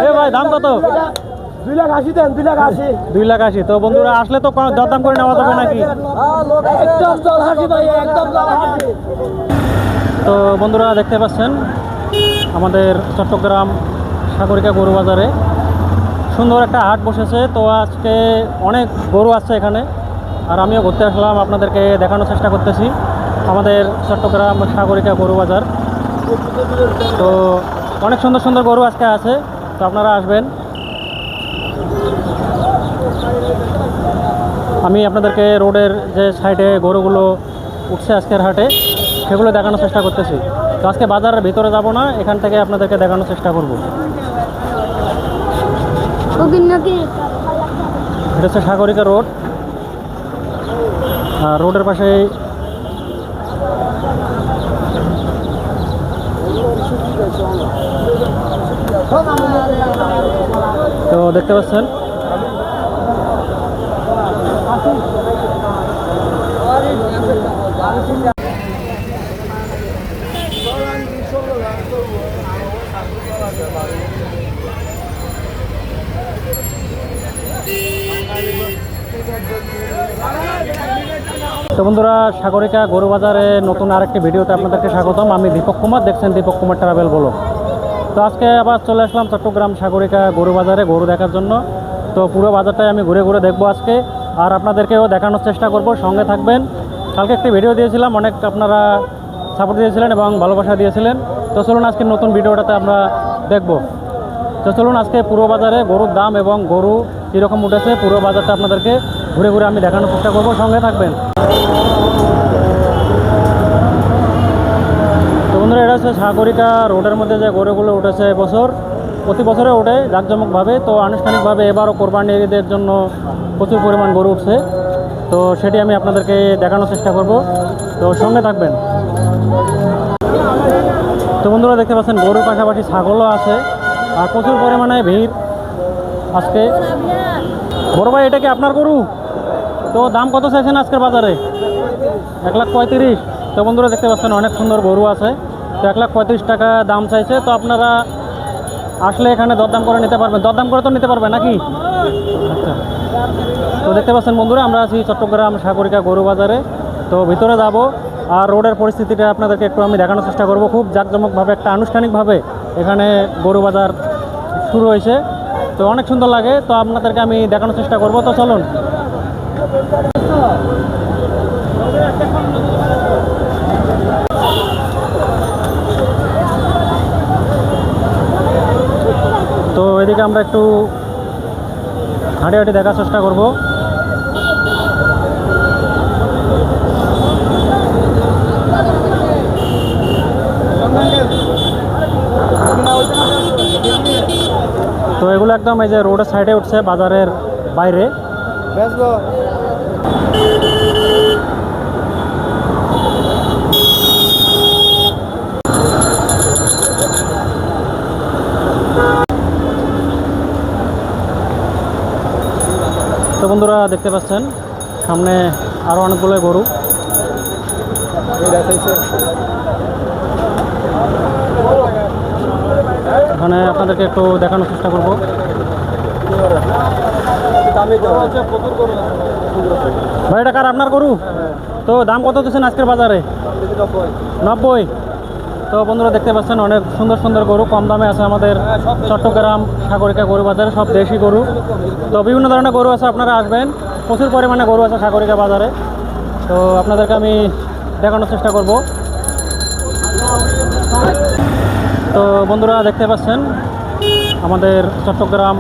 এ ভাই দাম কত? 2,80,000 দেন, 2,80,000। 2,80,000। তো বন্ধুরা আসলে তো দরদাম করে নেওয়া যাবে নাকি? একদম জল হাসি ভাই, একদম জল হাসি। তো বন্ধুরা দেখতে পাচ্ছেন আমাদের চট্টগ্রাম সাগরিকা গরু বাজারে সুন্দর একটা হাট বসেছে। তো আজকে অনেক গরু আছে এখানে, আর আমিও ঘুরতে আসলাম, আপনাদেরকে দেখানোর চেষ্টা করতেছি আমাদের চট্টগ্রাম সাগরিকা গরু বাজার। তো অনেক সুন্দর সুন্দর গরু আজকে আছে, তো আপনারা আসবেন। আমি আপনাদেরকে রোডের যে সাইডে গরুগুলো উঠছে আজকের হাটে সেগুলো দেখানোর চেষ্টা করতেছি। তো আজকে বাজারের ভিতরে যাব না, এখান থেকে আপনাদেরকে দেখানোর চেষ্টা করব। এটা হচ্ছে সাগরিকা রোড, আর রোডের পাশে তো দেখতে পাচ্ছেন তো বন্ধুরা সাগরিকা গরু বাজারে নতুন আরেকটি ভিডিওতে আপনাদেরকে স্বাগতম। আমি দীপক কুমার, দেখছেন দীপক কুমার ট্রাভেল বলো। তো আজকে আবার চলে আসলাম চট্টগ্রাম সাগরিকা গরু বাজারে গরু দেখার জন্য। তো পুরো বাজারটাই আমি ঘুরে ঘুরে দেখবো আজকে, আর আপনাদেরকেও দেখানোর চেষ্টা করব, সঙ্গে থাকবেন। কালকে একটি ভিডিও দিয়েছিলাম, অনেক আপনারা সাপোর্ট দিয়েছিলেন এবং ভালোবাসা দিয়েছিলেন। তো চলুন আজকে নতুন ভিডিওটাতে আমরা দেখব। তো চলুন আজকে পুরো বাজারে গরুর দাম এবং গরু কীরকম উঠেছে পুরো বাজারটা আপনাদেরকে ঘুরে ঘুরে আমি দেখানোর চেষ্টা করব, সঙ্গে থাকবেন। তো বন্ধুরা এটা হচ্ছে সাগরিকা রোডের মধ্যে যে গরুগুলো উঠেছে এবছর, প্রতি বছরে ওঠে জাঁকজমকভাবে। তো আনুষ্ঠানিকভাবে এবারও কোরবানি ঈদের জন্য প্রচুর পরিমাণ গরু উঠছে, তো সেটি আমি আপনাদেরকে দেখানোর চেষ্টা করব, তো সঙ্গে থাকবেন। তো বন্ধুরা দেখতে পাচ্ছেন গরুর পাশাপাশি ছাগলও আছে, আর প্রচুর পরিমাণে ভিড় আজকে। বড় ভাই এটা কি আপনার গরু? তো দাম কত চাইছেন আজকের বাজারে? 1,35,000। তো বন্ধুরা দেখতে পাচ্ছেন অনেক সুন্দর গরু আছে, তো 1,35,000 টাকা দাম চাইছে। তো আপনারা আসলে এখানে দরদাম করে নিতে পারবেন, দরদাম করে তো নিতে পারবেন নাকি? আচ্ছা, তো দেখতে পাচ্ছেন বন্ধুরা আমরা আছি চট্টগ্রাম সাগরিকা গরু বাজারে। তো ভিতরে যাব, আর রোডের পরিস্থিতিটা আপনাদেরকে একটু আমি দেখানোর চেষ্টা করব। খুব জাঁকজমকভাবে একটা আনুষ্ঠানিকভাবে এখানে গরু বাজার শুরু হয়েছে, তো অনেক সুন্দর লাগে। তো আপনাদেরকে আমি দেখানোর চেষ্টা করব, তো চলুন। তো এদিকে আমরা একটু হাঁটি হাঁটি দেখার চেষ্টা করব। তো এগুলো একদম এই যে রোডের সাইডে উঠছে, বাজারের বাইরে। তো বন্ধুরা দেখতে পাচ্ছেন সামনে আরও অনেকগুলো গরু। এখানে আপনাদেরকে একটু দেখানোর চেষ্টা করব। ভাই এটা কার, আপনার গরু? তো দাম কত দিচ্ছেন আজকের বাজারে? 90। তো বন্ধুরা দেখতে পাচ্ছেন অনেক সুন্দর সুন্দর গরু কম দামে আছে আমাদের চট্টগ্রাম সাগরিকা গরু বাজারে, সব দেশি গরু। তো বিভিন্ন ধরনের গরু আছে, আপনারা আসবেন, প্রচুর পরিমাণে গরু আছে সাগরিকা বাজারে। তো আপনাদেরকে আমি দেখানোর চেষ্টা করব। তো বন্ধুরা দেখতে পাচ্ছেন আমাদের চট্টগ্রাম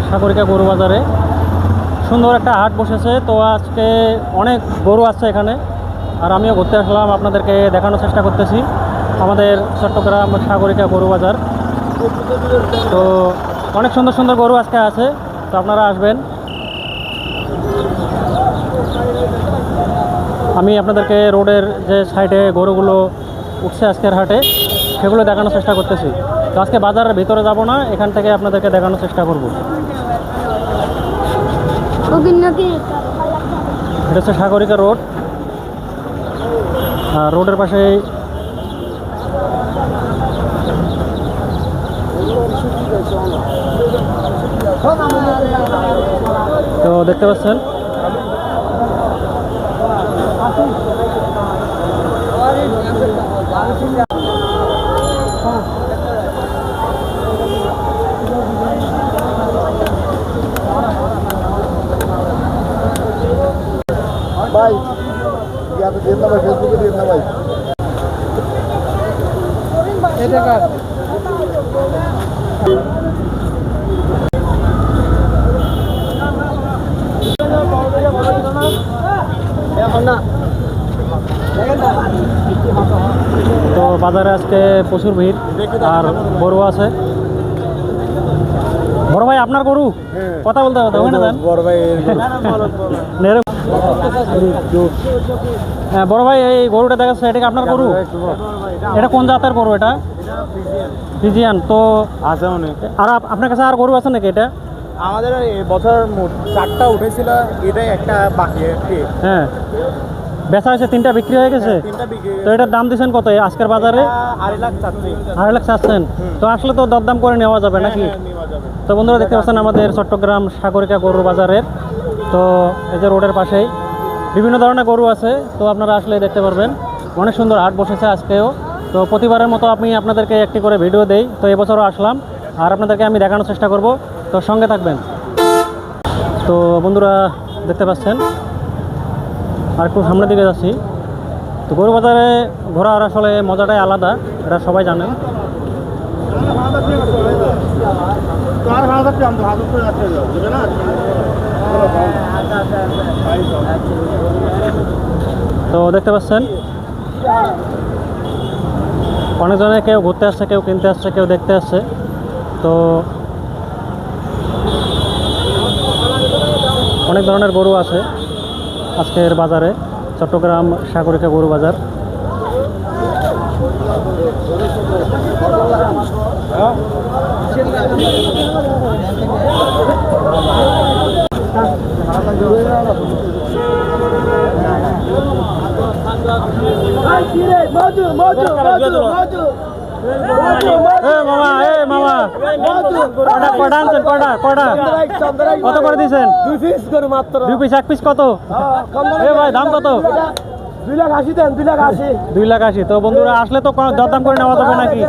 সাগরিকা গরু বাজারে সুন্দর একটা হাট বসেছে। তো আজকে অনেক গরু আছে এখানে, আর আমিও ঘুরতে আসলাম, আপনাদেরকে দেখানোর চেষ্টা করতেছি আমাদের চট্টগ্রাম সাগরিকা গরু বাজার। তো অনেক সুন্দর সুন্দর গরু আজকে আছে, তো আপনারা আসবেন। আমি আপনাদেরকে রোডের যে সাইডে গরুগুলো উঠছে আজকের হাটে সেগুলো দেখানোর চেষ্টা করতেছি। তো আজকে বাজারের ভিতরে যাব না, এখান থেকে আপনাদেরকে দেখানোর চেষ্টা করব। এটা হচ্ছে সাগরিকা রোড, আর রোডের পাশে তো দেখতে পাচ্ছেন ভাই ইয়া তো দিন না ভাই ফেসবুকে দিন না ভাই এটা কার এখন না তো বাজারে আজকে প্রচুর ভিড় আর গরু আছে। বড় ভাই আপনার গরু কথা বলতে হবে ওখানে দেন বড় ভাই হ্যাঁ বড় ভাই এই গরুটা দেখাচ্ছে এটা কি আপনার গরু? এটা কোন জাতের গরু? এটা ফিজিয়ান। তো আছে অনেক। আর আপনার কাছে আর গরু আছে নাকি? এটা আমাদের বছর মোট 4টা উঠেছিল, এটাই একটা বাকি আছে। হ্যাঁ বেচা হয়েছে, 3টা বিক্রি হয়ে গেছে। 3টা বিক্রি। তো এটার দাম দিচ্ছেন কত আজকের বাজারে? 2.5 লাখ চাচ্ছি। 2.5 লাখ চাচ্ছেন। তো আসলে তো দরদাম করে নেওয়া যাবে নাকি? নেওয়া যাবে। তো বন্ধুরা দেখতে পাচ্ছেন আমাদের চট্টগ্রাম সাগরিকা গরুর বাজারের, তো এই যে রোডের পাশেই বিভিন্ন ধরনের গরু আছে। তো আপনারা আসলে দেখতে পারবেন, অনেক সুন্দর হাট বসেছে আজকেও। তো প্রতিবারের মতো আমি আপনাদেরকে একটি করে ভিডিও দেই, তো এবছরও আসলাম আর আপনাদেরকে আমি দেখানোর চেষ্টা করব, তো সঙ্গে থাকবেন। তো বন্ধুরা দেখতে পাচ্ছেন আর একটু সামনের দিকে যাচ্ছি। তো গরু বাজারে ঘোরার আসলে মজাটাই আলাদা, এটা সবাই জানেন। তো দেখতে পাচ্ছেন অনেকজনে কেউ ঘুরতে আসছে, কেউ কিনতে আসছে, কেউ দেখতে আসছে। তো অনেক ধরনের গরু আছে আজকের বাজারে, চট্টগ্রাম সাগরিকা গরু বাজার। মামা কটা আনছেন? কটা কত করে দিয়েছেন? 2 পিস করে মাত্র। 2 পিস, 1 পিস কত? ভাই দাম কত? 2 লাখ 80 দেন, 2 লাখ 80। 2 লাখ 80। তো বন্ধুরা আসলে তো দরদাম করে নেওয়া যাবে নাকি?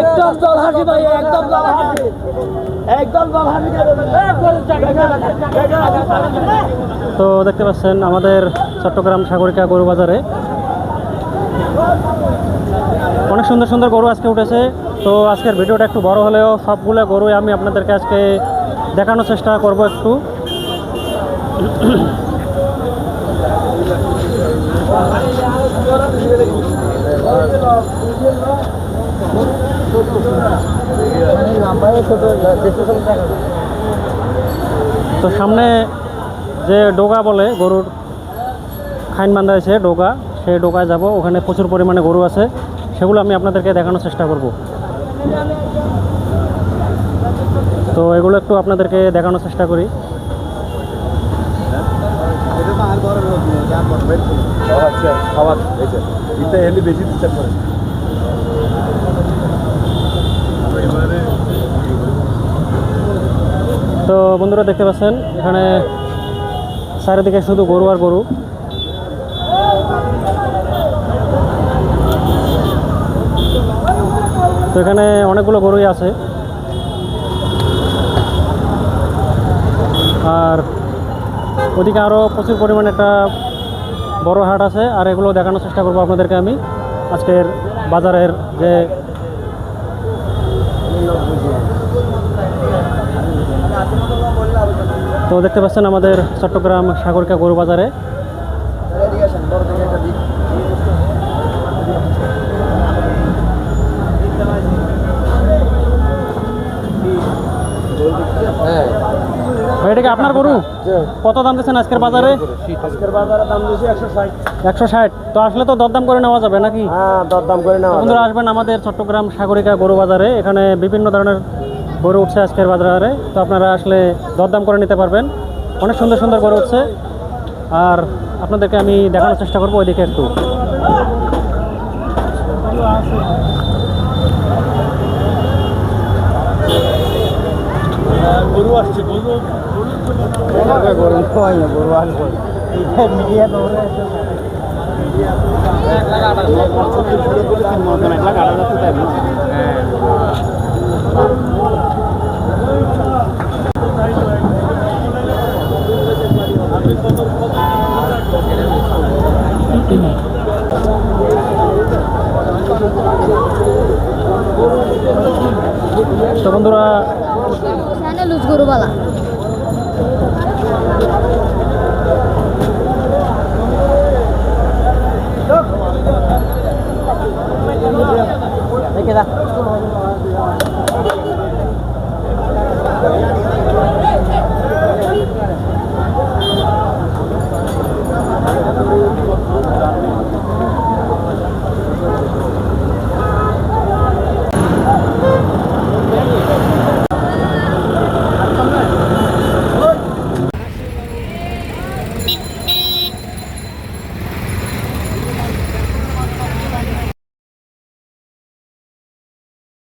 একদম জল হাসি ভাই, একদম জল হাসি, একদম জল হাসি। তো দেখতে পাচ্ছেন আমাদের চট্টগ্রাম সাগরিকা গরু বাজারে অনেক সুন্দর সুন্দর গরু আজকে উঠেছে। তো আজকের ভিডিওটা একটু বড় হলেও সবগুলো গরুই আমি আপনাদেরকে আজকে দেখানোর চেষ্টা করব একটু। তো সামনে যে ডোগা বলে গরুর খাইন বান্ধা আছে ডোগা, সেই ডোগায় যাব। ওখানে প্রচুর পরিমাণে গরু আছে, সেগুলো আমি আপনাদেরকে দেখানোর চেষ্টা করব। তো এগুলো একটু আপনাদেরকে দেখানোর চেষ্টা করি। তো বন্ধুরা দেখতে পাচ্ছেন এখানে চারিদিকে শুধু গরু আর গরু। তো এখানে অনেকগুলো গরুই আছে আর ওদিকে আরও প্রচুর পরিমাণে একটা বড় হাট আছে, আর এগুলো দেখানোর চেষ্টা করবো আপনাদেরকে আমি আজকের বাজারের যে তো দেখতে পাচ্ছেন আমাদের চট্টগ্রাম সাগরিকা গরু বাজারে ভাই, এটা কি আপনার গরু? কত দাম দিচ্ছেন আজকের বাজারে? আজকের বাজারে দাম দিয়েছি 160। 160। তো আসলে তো দরদাম করে নেওয়া যাবে নাকি? হ্যাঁ, দরদাম করে নেওয়া। বন্ধুরা আসবেন আমাদের চট্টগ্রাম সাগরিকা গরু বাজারে, এখানে বিভিন্ন ধরনের গরু উঠছে আজকের বাজারে। তো আপনারা আসলে দরদাম করে নিতে পারবেন, অনেক সুন্দর সুন্দর গরু উঠছে। আর আপনাদেরকে আমি দেখানোর চেষ্টা করবো ওইদিকে একটু। গরু আসছে গরু গরু খাওয়াই না গরু আসবো মিডিয়া দৌড়ে তো বন্ধুরা লুজ গরুবালা